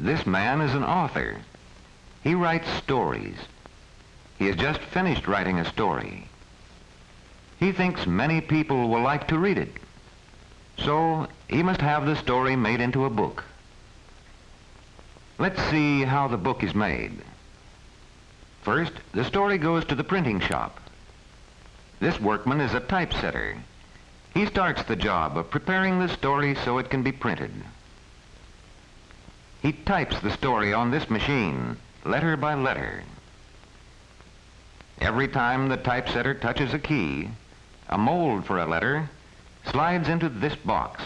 This man is an author. He writes stories. He has just finished writing a story. He thinks many people will like to read it. So he must have the story made into a book. Let's see how the book is made. First, the story goes to the printing shop. This workman is a typesetter. He starts the job of preparing the story so it can be printed. He types the story on this machine, letter by letter. Every time the typesetter touches a key, a mold for a letter slides into this box.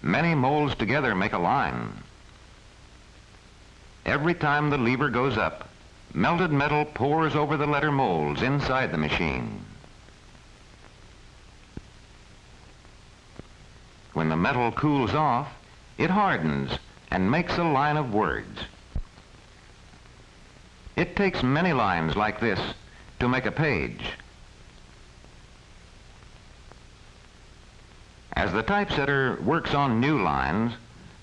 Many molds together make a line. Every time the lever goes up, melted metal pours over the letter molds inside the machine. When the metal cools off, it hardens and makes a line of words. It takes many lines like this to make a page. As the typesetter works on new lines,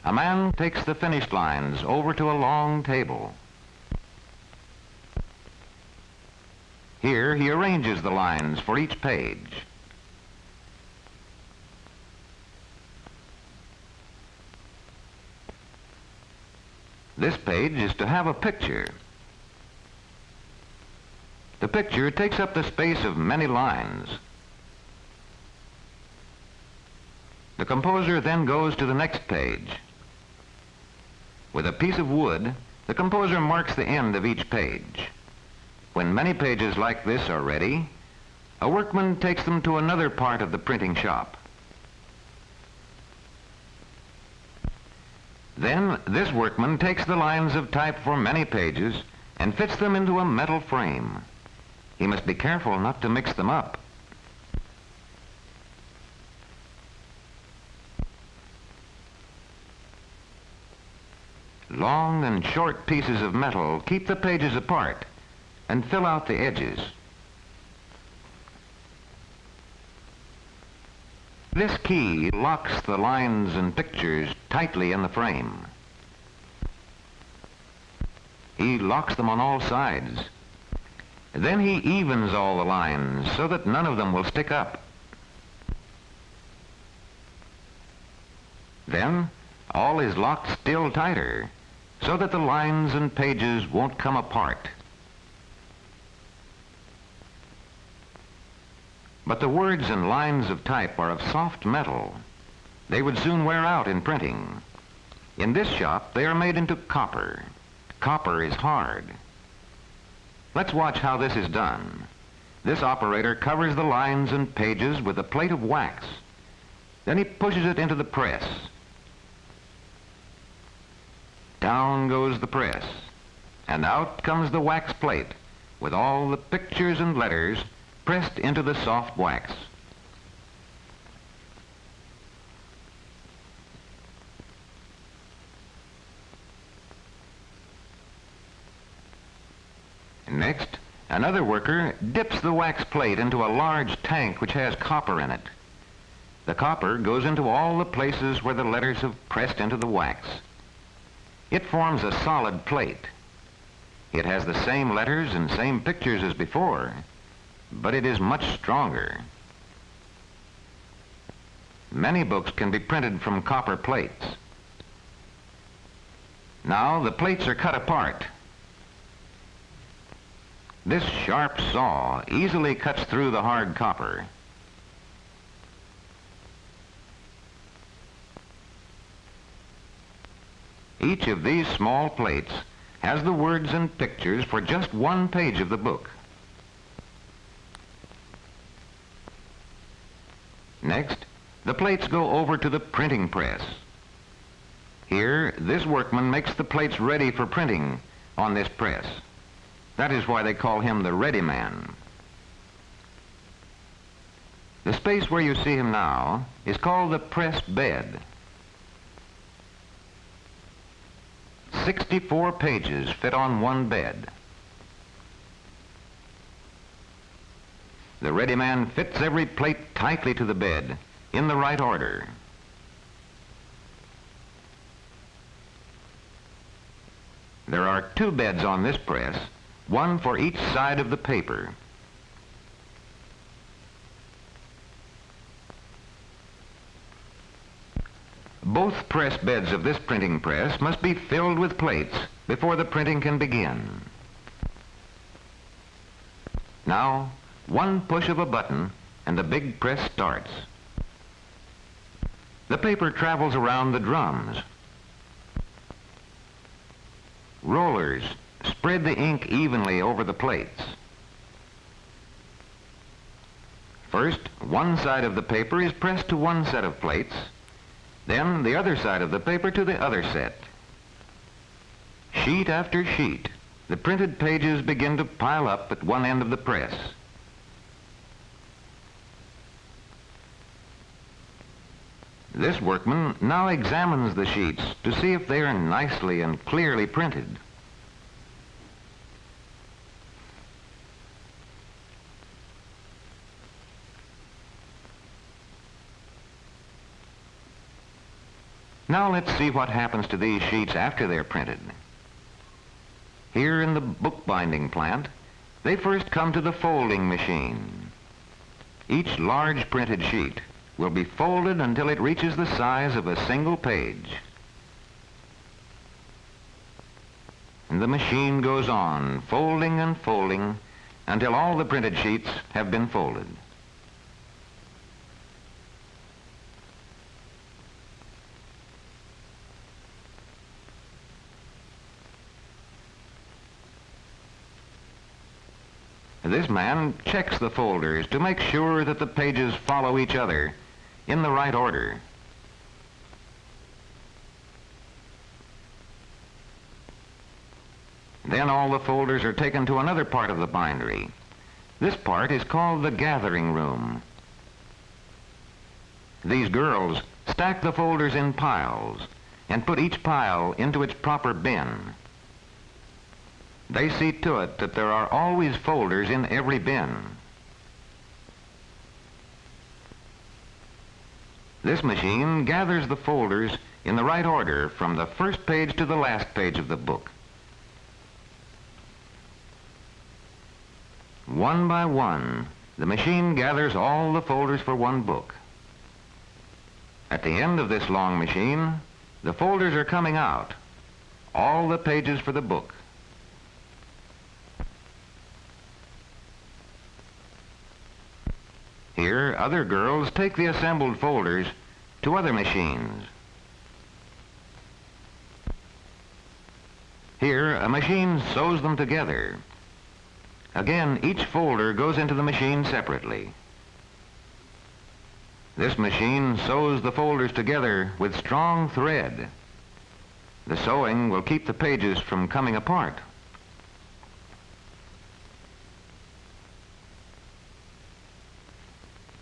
a man takes the finished lines over to a long table. Here he arranges the lines for each page. This page is to have a picture. The picture takes up the space of many lines. The composer then goes to the next page. With a piece of wood, the composer marks the end of each page. When many pages like this are ready, a workman takes them to another part of the printing shop. Then this workman takes the lines of type for many pages and fits them into a metal frame. He must be careful not to mix them up. Long and short pieces of metal keep the pages apart and fill out the edges. This key locks the lines and pictures tightly in the frame. He locks them on all sides. Then he evens all the lines so that none of them will stick up. Then all is locked still tighter so that the lines and pages won't come apart. But the words and lines of type are of soft metal. They would soon wear out in printing. In this shop, they are made into copper. Copper is hard. Let's watch how this is done. This operator covers the lines and pages with a plate of wax. Then he pushes it into the press. Down goes the press, and out comes the wax plate with all the pictures and letters pressed into the soft wax. Next, another worker dips the wax plate into a large tank which has copper in it. The copper goes into all the places where the letters have pressed into the wax. It forms a solid plate. It has the same letters and same pictures as before, but it is much stronger. Many books can be printed from copper plates. Now the plates are cut apart. This sharp saw easily cuts through the hard copper. Each of these small plates has the words and pictures for just one page of the book. Next, the plates go over to the printing press. Here, this workman makes the plates ready for printing on this press. That is why they call him the ready man. The space where you see him now is called the press bed. 64 pages fit on one bed. The ready man fits every plate tightly to the bed in the right order. There are two beds on this press, one for each side of the paper. Both press beds of this printing press must be filled with plates before the printing can begin. Now, one push of a button and the big press starts. The paper travels around the drums. Rollers spread the ink evenly over the plates. First, one side of the paper is pressed to one set of plates, then the other side of the paper to the other set. Sheet after sheet, the printed pages begin to pile up at one end of the press. This workman now examines the sheets to see if they are nicely and clearly printed. Now let's see what happens to these sheets after they're printed. Here in the bookbinding plant, they first come to the folding machine. Each large printed sheet will be folded until it reaches the size of a single page. And the machine goes on, folding and folding, until all the printed sheets have been folded. This man checks the folders to make sure that the pages follow each other in the right order. Then all the folders are taken to another part of the bindery. This part is called the gathering room. These girls stack the folders in piles and put each pile into its proper bin. They see to it that there are always folders in every bin. This machine gathers the folders in the right order from the first page to the last page of the book. One by one, the machine gathers all the folders for one book. At the end of this long machine, the folders are coming out, all the pages for the book. Here, other girls take the assembled folders to other machines. Here, a machine sews them together. Again, each folder goes into the machine separately. This machine sews the folders together with strong thread. The sewing will keep the pages from coming apart.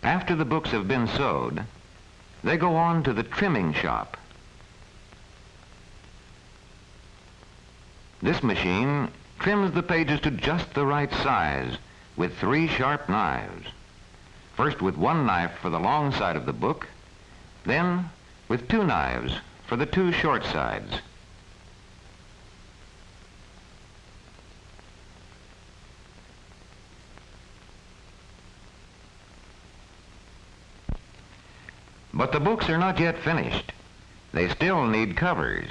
After the books have been sewed, they go on to the trimming shop. This machine trims the pages to just the right size with 3 sharp knives. First with one knife for the long side of the book, then with 2 knives for the 2 short sides. But the books are not yet finished. They still need covers.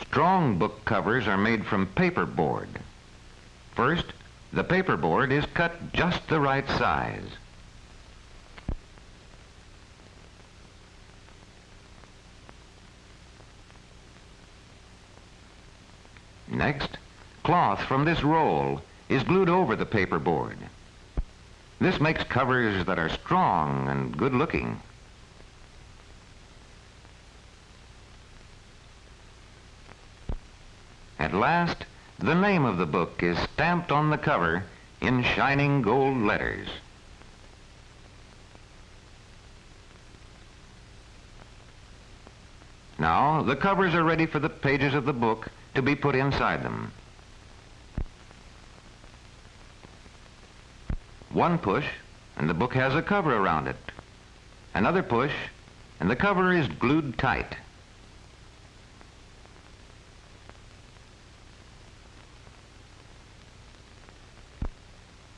Strong book covers are made from paperboard. First, the paperboard is cut just the right size. Next, cloth from this roll is glued over the paperboard. This makes covers that are strong and good-looking. At last, the name of the book is stamped on the cover in shining gold letters. Now, the covers are ready for the pages of the book to be put inside them. One push, and the book has a cover around it. Another push, and the cover is glued tight.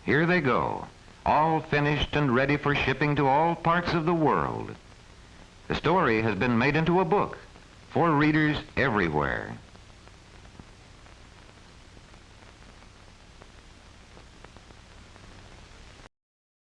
Here they go, all finished and ready for shipping to all parts of the world. The story has been made into a book for readers everywhere.